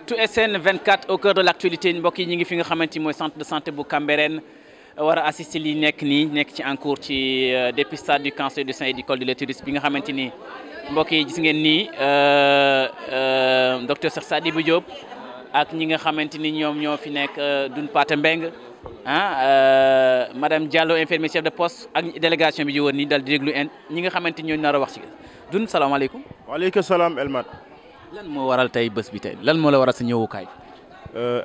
Actu SN 24 au cœur de l'actualité mbokk yi ñi ngi fi nga xamante ni mooy centre de santé bu Cambérène war a assister li nekk ci en cours ci dépistage du cancer du sein et du col de l'utérus bi nga xamante ni mbokk yi gis ngeen nii docteur Cheikh Sadibou Diop ak ñi nga xamante ni ñoom ñoo fi nekk Doune Pathé Mbeng madame Diallo infirmière chef de poste ak délégation bi ji woon nii dal di déglu ñi nga xamante ni ñoo nar a wax ci Doune salaamaaleykum. waaleykum salaam Elmat. lan moo waral tey bés bi tey lan moo la waral sa ñëwukaay.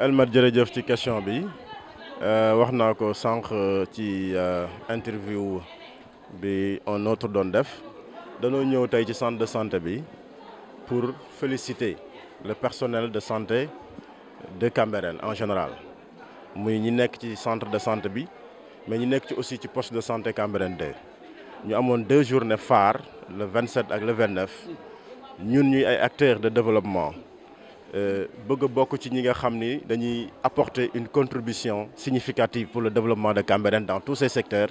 Elmat jërëjëf ci question bi wax naa ko sànq ci interview bi un autre doon def danoo ñëw tey ci centre de santé bi pour féliciter le personnel de santé de Cambérène en général muy ñi nekk ci centre de santé bi mais ñi nekk ci aussi ci poste de santé Cambérène 2 ñu amoon 2 journées phares le 27 ak le 29. ñun ñuy ay acteurs de développement bëgg a bokk ci ñi nga xam ni dañuy apporter une contribution significative pour le développement de Cambérène dans tous ces secteurs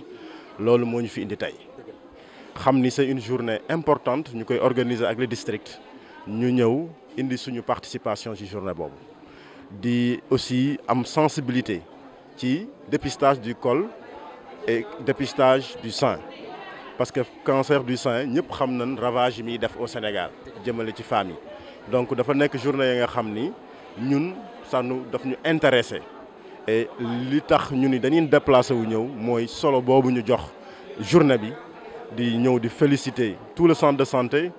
loolu moo ñu fi indi tey xam ni c'est une journée importante ñu koy organiser ak le district ñu ñëw indi suñu participation ci journée boobu di aussi am sensibilité ci dépistage du col et dépistage du sein parce que cancer du sein ñëpp xam nañ ravage yi muy def au Sénégal jëmale ci femmes yi donc dafa nekk journée yi nga xam ni ñun sànnu daf ñu intéressé et li tax ñu ni dañuy déplacé wu ñëw mooy solo boobu ñu jox journée bi di ñëw di féliciter tout le centre de santé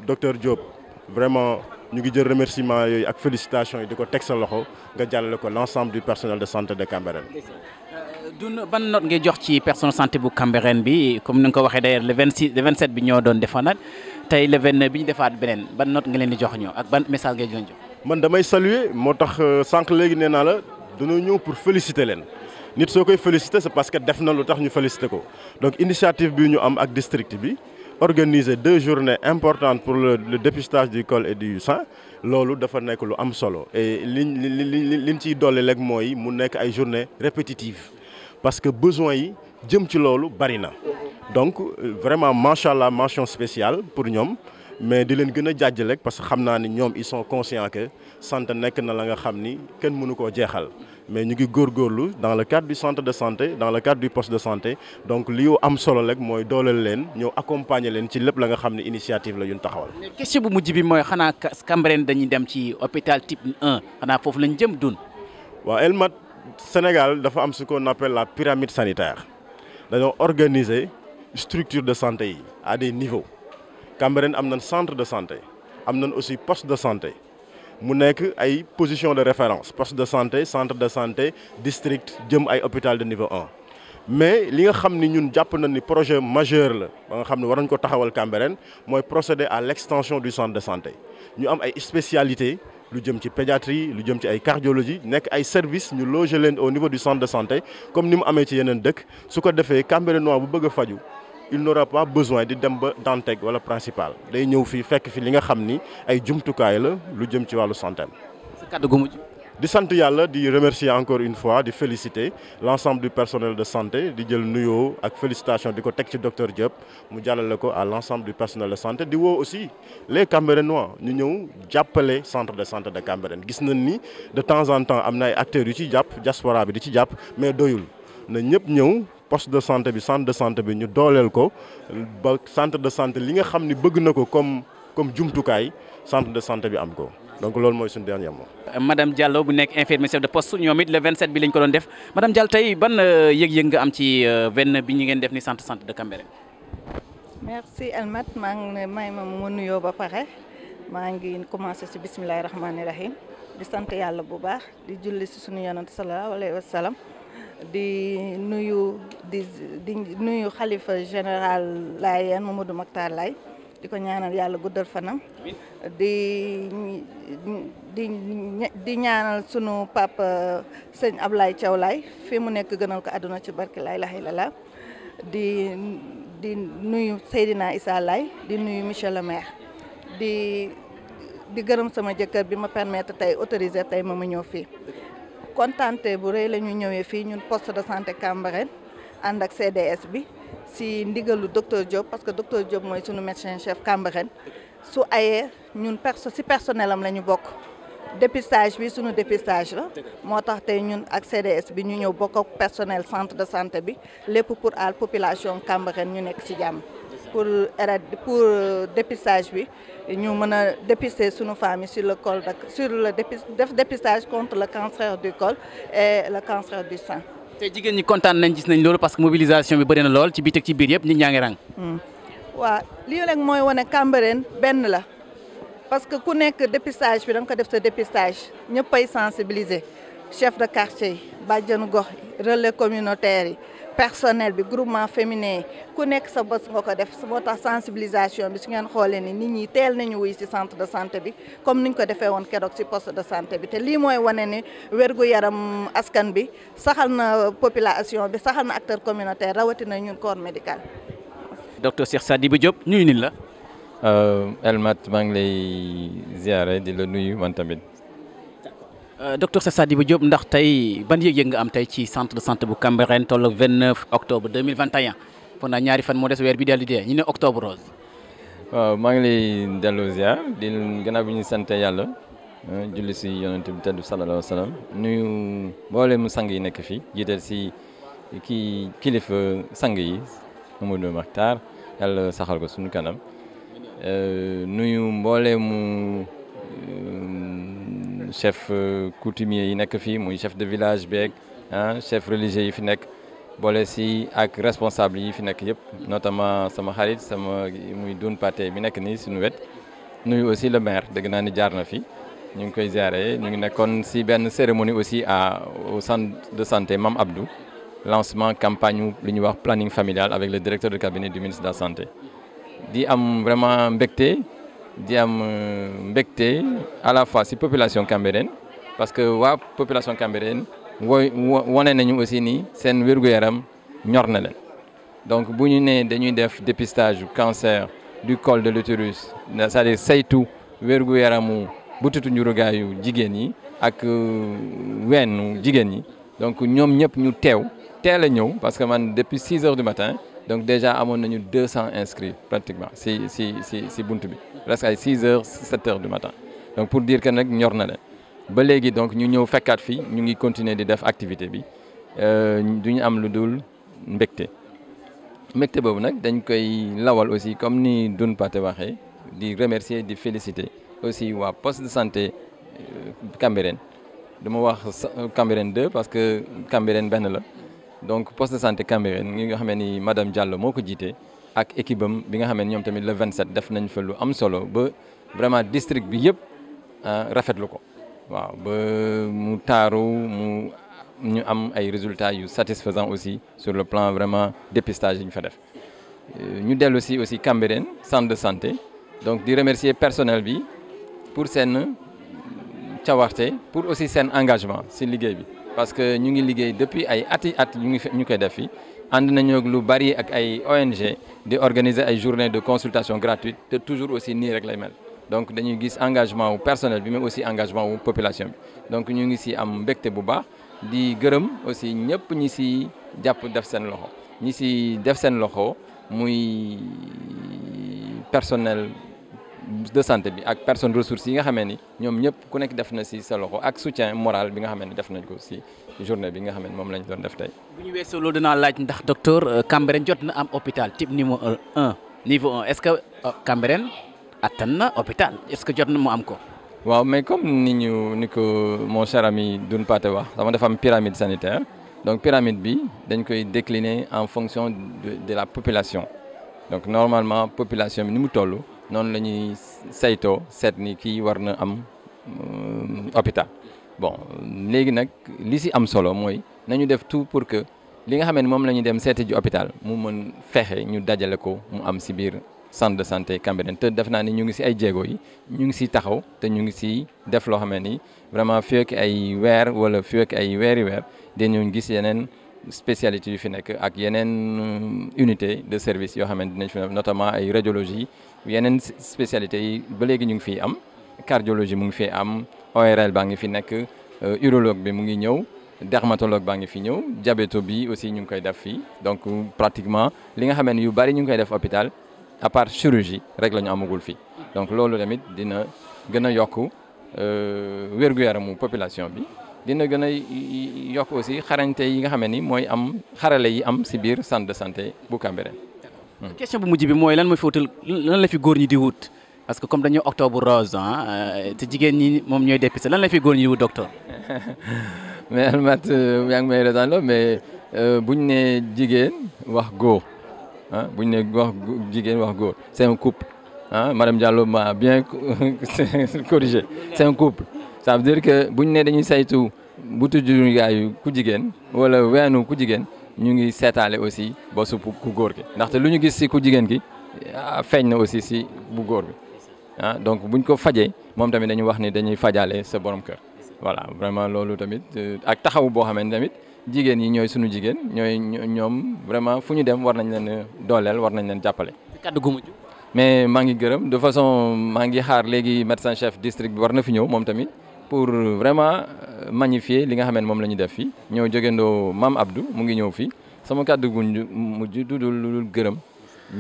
docteur Diop vraiment ñu ngi jël remerciement yooyu ak félicitations yi di ko teg sa loxo nga jàllale ko l'ensemble du personnel de santé de Cambérène. Doune ban note ngay jox ci personnel santé bu Cambérène bi comme ni nga ko waxee d'ailleurs le 26 le 27 bi ñoo doon defaat tey le 29 bi ñu defaat beneen ban note nga leen di jox ñoo ak ban message ngay leen jox. man damay saluer moo tax sànq léegi nee naa la dañoo ñëw pour féliciter leen nit soo koy féliciter c'est parce que def na lu tax ñu féliciter ko donc initiative bi ñu am ak district bi organiser 2 journées importantes pour le dépistage du col et du sein loolu dafa nekk lu am solo et liñ ciy dolli rek mooy mu nekk ay journées répétitives. parce que besoin yi jëm ci loolu bari na donc vraiment macha allah mention spéciale pour ñoom mais di leen gën a jaajëfal rek parce que xam naa ni ñoom ils sont conscients que santé nekk na la nga xam ni kenn mënu koo jeexal mais ñu ngi góorgóorlu dans le cadre du centre de santé dans le cadre du poste de santé donc li am solo rek mooy dooleel leen ñëw accompagner leen ci lépp la nga xam ne initiative la yuñ taxawal. mais question bu mujj bi mooy xanaa Cambérène dañuy dem ci hôpital type 1 xanaa foofu lañ jëm Doune. waaw Elmat Sénégal dafa am ce qu'on appelle la pyramide sanitaire dañoo organiser structure de santé yi à des niveaux Cambérène am nañ centre de santé am nañ aussi poste de santé mu nekk ay position de référence poste de santé centre de santé district jëm ay hôpital de niveau 1 mais li nga xam ni ñun jàpp nañ ni projet majeur la ba nga xam ne war nañ ko taxawal Cambérène mooy procéder à l'extension du centre de santé ñu am ay spécialités lu jëm ci pédiatrie lu jëm ci ay cardiologie nekk ay services ñu loger leen au niveau du centre de santé comme ni mu amee ci yeneen dëkk su ko defee Cambérénois bu bëgg a faju il n'aura pas besoin di dem ba Dantec wala principal day ñëw fii fekk fi li nga xam ni ay jumtukaay la lu jëm ci wàllu santé. sa kàddu gu mujj. di sant yàlla di remercier encore une fois di féliciter l'ensemble du personnel de santé di jël nuyoo ak félicitations di ko teg ci docteur Diop mu jàllale ko à l'ensemble du personnel de santé di woo aussi les Cambérénois ñu ñëw jàppale centre de santé de Cambérène gis nañ ni de temps en temps am na ay acteurs yu ci jàpp diaspora bi di ci jàpp mais doyul na ñëpp ñëw poste de santé bi centre de santé bi ñu dooleel ko ba centre de santé li nga xam ni bëgg na ko comme jumtukaay centre de santé bi am ko. donc loolu mooy suñu dernier mot. madame Diallo bu nekk infirmière chef de poste ñoom it le 27 bi lañ ko doon def madame Diallo tey ban yëg-yëg nga am ci 29 bi ñu ngeen def ni centre santé de Cambérène. merci Elmat maa ngi may ma mu nuyoo ba pare maa ngi commencé si bismillahi rahmaani rahim di sant yàlla bu baax di julli si suñu yonent sallallahu alayhi wa sallam di nuyu xalifa général Layène Mamadou Mactar Laye di ko ñaanal yàlla guddal fanam di ñaanal sunu papa sëñ Ablaye Thiaw Laye fi mu nekk gënal ko àdduna ci barke la ilaha illallah di nuyu Seydina Issa Laye di nuyu monsieur le maire di gërëm sama jëkkër bi ma permettre tey autorisé tey ma ñëw fii kontaante bu rëy la ñu ñëwee fii ñun poste de santé Cambérène ànd ak CDS bi si ndigalu docteur Diop parce que docteur Diop mooy sunu médecin chef Cambérène su ayee ñun si personnel am la ñu bokk dépistage bi suñu dépistage la moo tax tey ñun ak CDS bi ñu ñëw bokk ak personnel centre de santé bi lépp pour aar population Cambérène ñu nekk ci jàmm pour dépistage bi ñu mën a dépister suñu famille sur le col sur le dépistage contre le cancer du col et le cancer du sein. tey jigéen ñi kontaan nañ gis nañ loolu parce que mobilisation bi bëri na lool ci biir ak ci biir yëpp nit ñaa ngi rang. waaw lii rek mooy wane Cambérène benn la parce que ku nekk dépistage bi da nga ko def sa dépistage ñëppay sensibiliser chef de quartier yi bàjjenu gox yi relais communautaire yi personnel bi groupement féminin yi ku nekk sa bës nga ko def moo tax sensibilisation bi su ngeen xoolee ni nit ñi teel nañu wuy ci centre de santé bi comme niñ ko defee woon keroog ci poste de santé bi te lii mooy wane ni wérgu yaram askan bi saxal na population bi saxal na acteur communautaire rawatina ñun corps médical. docteur Cheikh Sadibou Diop nuyu nañ la. Elmat maa ngi lay ziare di la nuyu man tamit. docteur Cheikh Sadibou Diop ndax tey ban yëg-yëg nga am tey ci centre de santé bu Cambérène tolloog 29 octobre 2021 pendant ñaari fan moo des weer bi dellu dee ñu ne octobre rose. waaw maa ngi lay delloo ziar di gannaaw bi ñu sant yàlla julli si yonent bi tedd sallallahu alayhi wa sallam nuyu mboolem sang yi nekk fii jiital si kii kilifa sang yi Mamadou Makhtar yàlla saxal ko suñu kanam nuyu mboolemu chef coutumier yi nekk fii muy chef de village beeg chef religieux yi fi nekk boole si ak responsable yi fi nekk yëpp notamment sama xarit sama muy Doun Paté bi nekk nii suñu wet nuyu aussi le maire dégg naa ni jaar na fi ñu ngi koy ziare ñu ngi nekkoon si benn cérémonie aussi au centre de santé Mame Abdou lancement campagne lu ñuy wax planning familial avec le directeur de cabinet du ministre de la santé di am vraiment mbégte di am mbégte à la fois si population Cambérène parce que waa population Cambérène wane nañu aussi ni seen wér-gu-yaram ñor na leen donc bu ñu nee dañuy def dépistage du cancer du col de l'utérus c'est-à-dire saytu wér-gu-yaramu butitu njurugaayu jigéen yi ak weenu jigéen ñi donc ñoom ñëpp ñu teel a ñëw parce que man depuis 6 heures du matin donc déjà amoon nañu 200 inscrits pratiquement si buntu bi presque ay 6 heures 7 heures du matin donc pour dire que nag ñor na leen ba léegi donc ñu ñëw fekkaat fii ñu ngi continuer di def activité bi du ñu am lu dul mbégte boobu nag dañ koy lawal aussi comme ni Doun Paté waxee di remercier di féliciter aussi waa poste de santé Cambérène dama wax Cambérène 2 parce que Cambérène benn la donc poste de santé Cambérène ñi nga xam ni madame Diallo moo ko jiite ak équipe am bi nga xam ne ñoom tamit le 27 def nañ fa lu am solo ba vraiment district bi yëpp rafetlu ko waaw ba mu taaru ñu am ay résultats yu satisfaisants aussi sur le plan vraiment dépistage yi ñu fa def ñu dellu si aussi Cambérène centre de santé donc di remercier personnel bi pour seen cawarte pour aussi seen engagement si liggéey bi parce que ñu ngi liggéey depuis ay at ñu koy def fi ànd nañu ak lu bari ak ay ONG di organiser ay journées de consultation gratuite te toujours aussi nii rek lay mel donc dañuy gis engagement wu personnel bi mais aussi engagement wu population bi donc ñu ngi si am mbégte bu baax di gërëm aussi ñëpp ñi si jàpp def seen loxo ñi si def seen loxo muy personnel de santé bi ak personne ressources yi nga xamee ni ñoom ñëpp ku nekk def na si sa loxo ak soutien moral bi nga xamee ni def nañ ko si journée bi nga xamee ni moom lañ doon def tey. bu ñu weesoo loolu dinaa laaj ndax docteur Cambérène jot na am hôpital type niveau 1 est-ce que Cambérène attan na hôpital est-ce que jot na mu am ko. waaw mais comme ni ko mon cher ami Doun Paté wax dama dafa am pyramide sanitaire donc pyramide bi dañ koy décliner en fonction de la population donc normalement population bi ni mu toll. noonu la ñuy saytoo seet ni kii war na am hôpital bon léegi nag li si am solo mooy nañu def tout pour que li nga xam ne moom la ñuy dem seeti ji hôpital mu mën fexe ñu dajale ko mu am si biir centre de santé Cambérène te def naa ni ñu ngi si ay jéego yi ñu ngi si taxaw te ñu ngi si def loo xam ne ni vraiment fii ak ay weer wala fii ak ay weeri weer dañu gis yeneen spécialité yu fi nekk ak yeneen unité de service yoo xam ne dinañ fi notamment ay radiologie yeneen spécialités yi ba léegi ñu ngi fiy am cardiologie mu ngi fi am ORL baa ngi fi nekk urologue bi mu ngi ñëw dermatologue baa ngi fi ñëw diabéto bi aussi ñu ngi koy def fii donc pratiquement li nga xam ne yu bari ñu ngi koy def hôpital à part chirurgie rek la ñu amagul fii donc loolu tamit dina gën a yokk wér-gu-yaramu population bi dina gën a yokk aussi xarañte yi nga xam ne ni mooy am xarale yi am si biir centre de santé bu Cambérène. question bu mujj bi mooy lan mooy fi wutal lan la fi góor ñi di wut parce que comme dañoo octobre rose te jigéen ñi moom ñooy dépisté lan la fi góor ñi di wut docteur. mais Almat yaa ngi may retaan mais buñ ne jigéen wax góor buñ ne wax jigéen wax góor c'est un couple Madame Diallo m'a bien corrigé c'est un couple ça veut dire que buñ ne dañuy saytu butu jurugaayu ku jigéen wala weenu ku jigéen ñu ngi seetaale aussi bosu ku góor gi ndaxte lu ñu gis si ku jigéen gi feeñ na aussi si bu góor bi donc buñ ko fajee moom tamit dañu wax ni dañuy fajaale sa borom kër voilà vraiment loolu tamit ak taxaw boo xamante tamit jigéen yi ñooy sunu jigéen ñoom vraiment fu ñu dem war nañ leen dooleel war nañ leen jàppale. kaddu gu mujj. mais maa ngi gërëm de façon maa ngi xaar léegi médecin chef district bi war na fi ñëw moom tamit pour vraiment magnifier li nga xam ne moom la ñu def fii ñëw jógendoo Mame Abdou mu ngi ñëw fii sama kaddu gu mujj du dul gërëm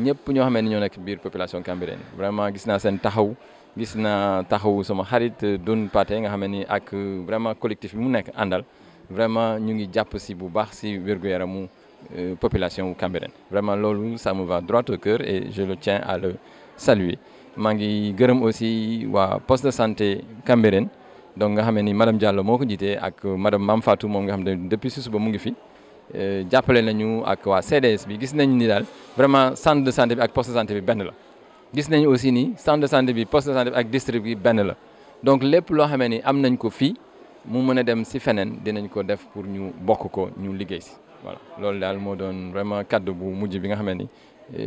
ñëpp ñoo xam ne ñoo nekk biir population Cambérène vraiment gis naa seen taxaw gis naa taxaw sama xarit Doun Pathé nga xam ne ni ak vraiment collectif bi mu nekk àndal vraiment ñu ngi jàpp si bu baax si wér-gu-yaramu population Cambérène vraiment loolu ça me va droit au cœur et je le tiens à le saluer maa ngi gërëm aussi waa poste de santé Cambérène donc nga xam ne ni madame Diallo moo ko jiitee ak madame Mame Fatou moom nga xam ne depuis si suba mu ngi fi jàppale nañu ak waa CDS bi gis nañu ni daal vraiment centre de santé bi ak poste de santé bi benn la gis nañu aussi ni centre de santé bi poste de santé bi ak district bi benn la donc lépp loo xam ne ni am nañ ko fii mu mën a dem si feneen dinañ ko def pour ñu bokk ko ñu liggéey si voilà loolu daal moo doon vraiment kaddu bu mujj bi nga xam ne ni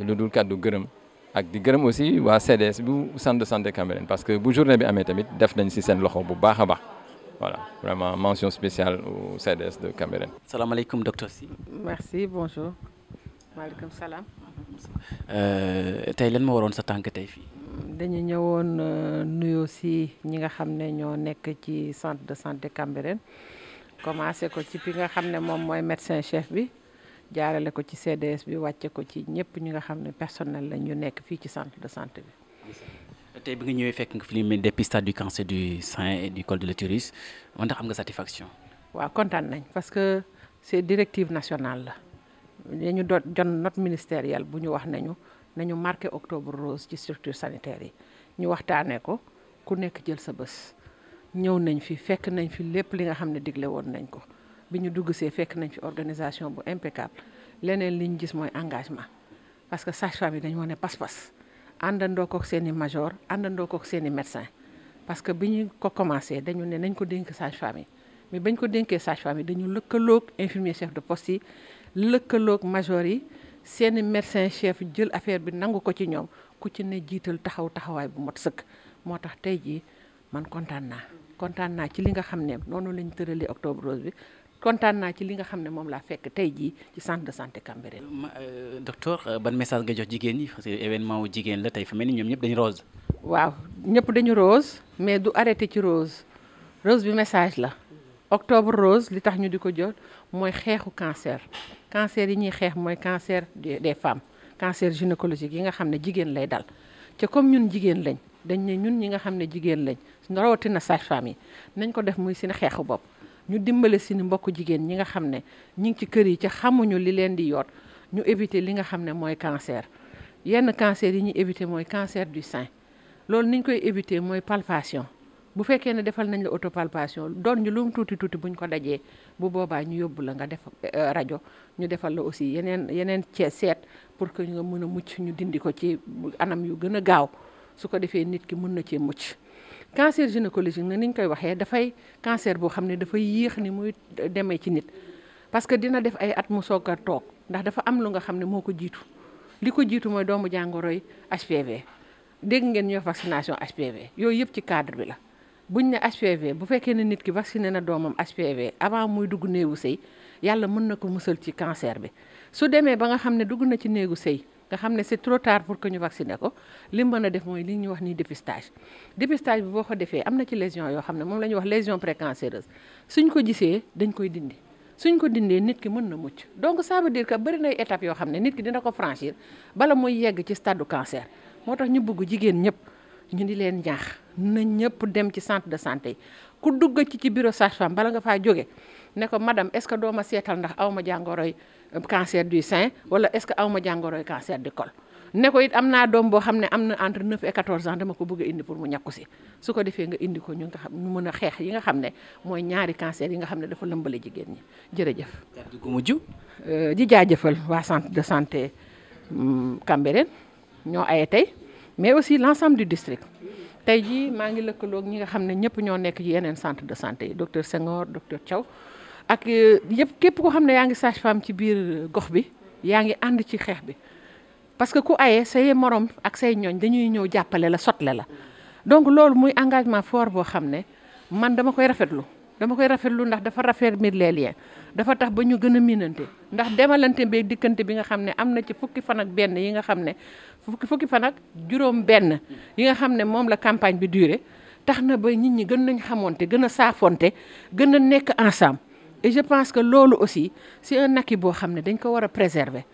lu dul kaddu gërëm ak di gërëm aussi waa CDS bu centre de santé Cambérène parce que bu journée bi amee tamit def nañ si seen loxo bu baax a baax voilà vraiment mention spéciale au CDS de Cambérène. salaamaaleykum docteur Sy. merci bonjour. maaleykum salaam. tey lan moo waroon sa tànk tey fii. dañu ñëwoon nuyoo si ñi nga xam ne ñoo nekk ci centre de santé Cambérène commencé ko ci bi nga xam ne moom mooy médecin chef bi jaarale ko ci CDS bi wàcce ko ci ñëpp ñi nga xam ne personnel la ñu nekk fii ci centre de santé bi. tey bi nga ñëwee fekk nga fi li mel dépistage du cancer du sein et du col de l'utérus man ndax am nga satisfaction. waaw kontaan nañ parce que c'est directive nationale la dañu jon note ministérielle bu ñu wax nañu marqué octobre rose ci structure sanitaire yi ñu waxtaanee ko ku nekk jël sa bés ñëw nañ fi fekk nañ fi lépp li nga xam ne digle woon nañ ko bi ñu dugg see fekk nañ fi organisation bu impeccable leneen li ñu gis mooy engagement parce que sage-femme yi dañu wane pas-pas àndandoo kook seen i major àndandoo kook seen i médecin parce que bi ñu ko commencé dañu ne nañ ko dénk sage-femme yi mais bañ ko dénkee sage-femme yi dañu lëkkaloog infirmier chef de poste yi lëkkaloog major yi seeni médecin chef jël affaire bi nangu ko ci ñoom ku ci ne jiital taxawaay bu mot sëkk moo tax tey jii man kontaan naa ci li nga xam ne noonu lañ tëralee octobre rose bi kontaan naa ci li nga xam ne moom laa fekk tey jii ci centre de santé Cambérène. docteur ban message nga jox jigéen ñi parce que événement wu jigéen la tey fa mel ni ñoom ñëpp dañu rose. waaw ñëpp dañu rose mais du arrêté ci rose bi message la octobre rose li tax ñu di ko jot mooy xeexu cancer yi ñuy xeex mooy cancer des femmes cancer gynécologique yi nga xam ne jigéen lay dal te comme ñun jigéen lañ dañ ne ñun ñi nga xam ne jigéen lañ rawatina sage-femme yi nañ ko def muy seen xeexu bopp ñu dimbale suñu mbokku jigéen ñi nga xam ne ñi ngi ci kër yi ci xamuñu li leen di yoot ñu éviter li nga xam ne mooy cancer yenn cancer yi ñuy éviter mooy cancer du sein loolu niñ koy éviter mooy palpation bu fekkee ne defal nañ la autopalpation doon ñu lu mu tuuti buñ ko dajee bu boobaa ñu yóbbu la nga def rajo ñu defal la aussi yeneen seet pour que nga mën a mucc ñu dindi ko ci anam yu gën a gaaw su ko defee nit ki mën na cee mucc cancer gynécologique nag ni ñu koy waxee dafay cancer boo xam ne dafay yéex ni muy demee ci nit parce que dina def ay at mu soog a toog ndax dafa am lu nga xam ne moo ko jiitu li ko jiitu mooy doomu jàngoroy HPV dégg ngeen ñoo vaccination HPV yooyu yëpp ci cadre bi la buñ ne HPV bu fekkee ne nit ki vacciné na doomam HPV avant muy dugg néegu sëy yàlla mën na ko musal ci cancer bi su demee ba nga xam ne dugg na ci néegu sëy nga xam ne c'est trop tard pour que ñu vacciner ko li mën a def mooy li ñuy wax ni dépistage bi boo ko defee am na ci lésion yoo xam ne moom la ñuy wax lésion précancéreuse suñ ko gisee dañ koy dindi suñ ko dindee nit ki mën na mucc donc ça veut dire que bëri nay étapes yoo xam ne nit ki dina ko franchir bala muy yegg ci stade du cancer moo tax ñu bëgg jigéen ñëpp ñu di leen ñaax na ñëpp dem ci centre de santé yi ku dugg ci bureau sage-femme bala nga faa jóge ne ko madame est-ce que doo ma seetal ndax aw ma jàngoroy cancer du sein wala est-ce que aw ma jàngoroy cancer du col ne ko it am naa doom boo xam ne am na entre 9 et 14 ans dama ko bëgg a indi pour mu ñàkku si su ko defee nga indi ko ñu nga xam ñu mën a xeex yi nga xam ne mooy ñaari cancer yi nga xam ne dafa lëmbale jigéen ñi jërëjëf. kàddu gu mujj. di jaajëfal waa centre de santé Cambérène ñoo aye tey mais aussi l'ensemble du district tey jii maa ngi lëkkaloog ñi nga xam ne ñëpp ñoo nekk ci yeneen centre de santé yi docteur Senghor docteur Thiaw ak yëpp képp koo xam ne yaa ngi sage-femme ci biir gox bi yaa ngi ànd ci xeex bi. parce que ku aye say morom ak say ñooñ dañuy ñëw jàppale la sotle la donc loolu muy engagement fort boo xam ne man dama koy rafetlu ndax dafa raffermir les liens dafa tax ba ñu gën a miinante ndax demalante bi dikkante bi nga xam ne am na ci fukki fan ak benn yi nga xam ne fukki fan ak juróom benn yi nga xam ne moom la campagne bi duré tax na ba nit ñi gën nañ xamonte gën a saafonte gën a nekk ensemble et je pense que loolu aussi c'est un acquis boo xam ne dañ ko war a préserver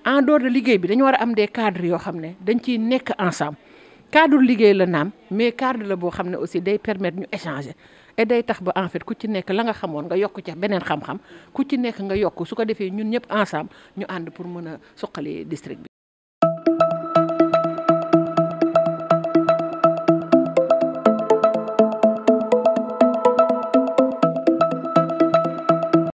en dehors de liggéey bi dañu war a am des cadres yoo xam ne dañ ciy nekk ensemble cadre liggéey la naam mais cadre la boo xam ne aussi day permettre ñu échanger et day tax ba en fait ku ci nekk la nga xamoon nga yokk ca beneen xam-xam ku ci nekk nga yokk su ko defee ñun ñëpp ensemble ñu ànd pour mën a suqali district bi.